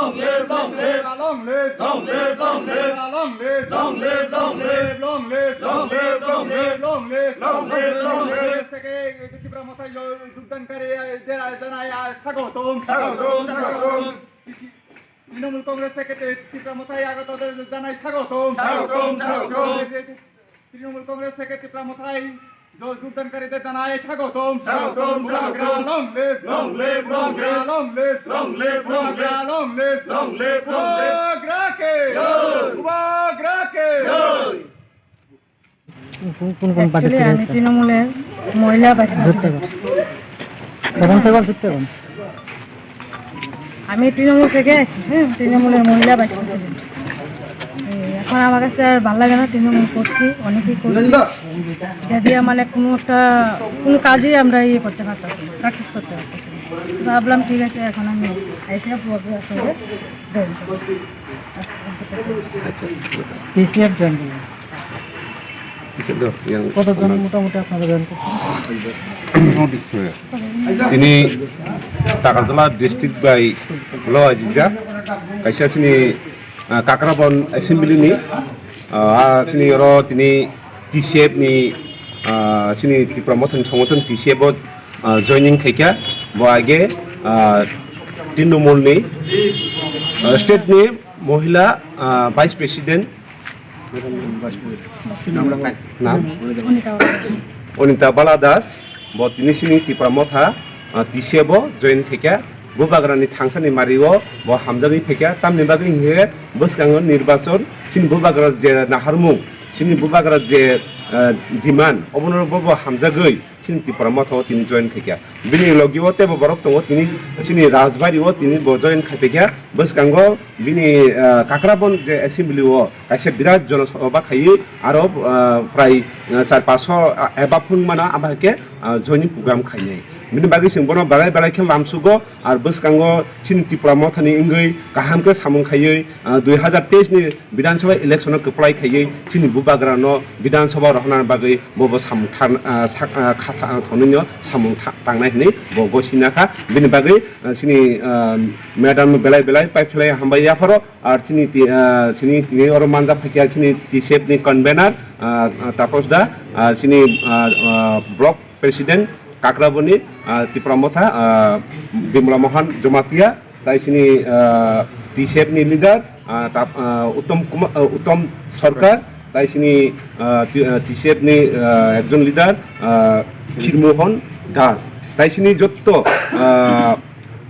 long live, long live, long live, long live, long live, long live, long live, long live, long live, long live, long live, long live, long live, long live. থেকে ত্রিপুরা মথায় যোগদানকারীদের জানাই স্বাগতম, স্বাগতম, স্বাগতম। তৃণমূল কংগ্রেস থেকে ত্রিপুরা মথায় আগতদের জানাই স্বাগতম, স্বাগতম, স্বাগতম। তৃণমূল কংগ্রেস থেকে ত্রিপুরা মথায় যোগদানকারীদের জানাই স্বাগতম, স্বাগতম, স্বাগতম। Long live, long live, long live, long live, long live, long live, long live, long live, long live. গ্রাকে গ্রাকে কোন পার্টি থেকে আমি তৃণমূলের মহিলা ভাইস প্রেসিডেন্ট। আমি তৃণমূল থেকে আসছি, হ্যাঁ, তৃণমূলের মহিলা ভাইস প্রেসিডেন্ট। এখন আমার কাছে আর ভালো লাগে না, তৃণমূল করছি, অনেকেই করছি, যা দিয়ে মানে কোনো কাজেই আমরা ইয়ে করতে পারতাম, সাকসেস করতে পারতাম। ভাবলাম ঠিক আছে, এখন আমি এসে জয়েন করবো। পিসিএফ জয়েন করলাম। কতজন মোটামুটি আপনারা জয়েন করছেন? তিনি টাকারজলা ডিস্ট্রিক্ট বাই लजिजा कैसा सिनी काक्राबन एसेम्बली नि सिनी रो तिनी टीसीएफ नि सिनी त्रिपुरा मथानि संगठन टीसीएफ जॉइनिंग खैका बो आगे तृणमूल नि स्टेट नि महिला वाइस प्रेसिडेंट नाम अनिता दास बो तिनी सिनी त्रिपुरा मथा टीसीएफ जॉइन खैका बुबाग्रानि थांसानि मारिओ बो हामजागै फैका तामनि बागै इंगे बसगांग निर्वाचन सिनि बुबाग्रा जे नाहारमु सिनि बुबाग्रा जे डिमान्ड अबनर बो हामजागै सिनि त्रिपुरा मथाव तिनि जॉइन खैका बिनि लगिओ तेबो बरक दङ तिनि सिनि राजबारिओ तिनि बो जॉइन खैफैका बसगांग बिनि काक्राबन जे एसेम्बलिओ कायसे बिराद जनसभा खायो आरो प्राय 400-500 एबा फुंमाना आबाके जॉइनिंग प्रोग्राम खायनाय बिनि बागै सोंबनो बाराय खेल लामसुगो आरो बसगांगो सिनि त्रिपुरा मथानि इंगै गाहामखौ सामुंखायै 2023 नि विधानसभा इलेक्शन कप्लाय खायै सिनि बुबाग्रा न विधानसभा रहनार बागै बबो सामुंथार खाता थनिनो सामुं तांनाय हनै बगो सिनाखा बिनि बागै सिनि मैडम बेलाय पाइफलाय हामबाय फरो आरो सिनि और मानजा फैया सिनि टीसीएफ नि कन्वेनर तापस दा सिनि ब्लक प्रेसिडेंट काक्राबनी त्रिपुरा मथा बिमला मोहन जमातिया ताइसिनी टीसीएफ नि लीडर उत्तम सरकार ताइसिनी टीसीएफ नि एकजन लीडर खिरमोहन दास ताइसिनी जत्तो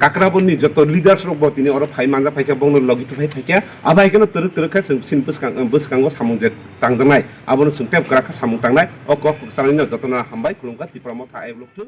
काक्राबनी जत्तो लीडर्स रब तिनी और फाइ मानजा फाइका बंनो लगित फाइका आबायखनो तरक सिन बसगांगो सामुं जे तांजनाय आबनो सुंटेब ग्राखा सामुं तांनाय अ क सामनि जतना हामबाय खुलुमगा त्रिपुरा मथा आइब्लकथु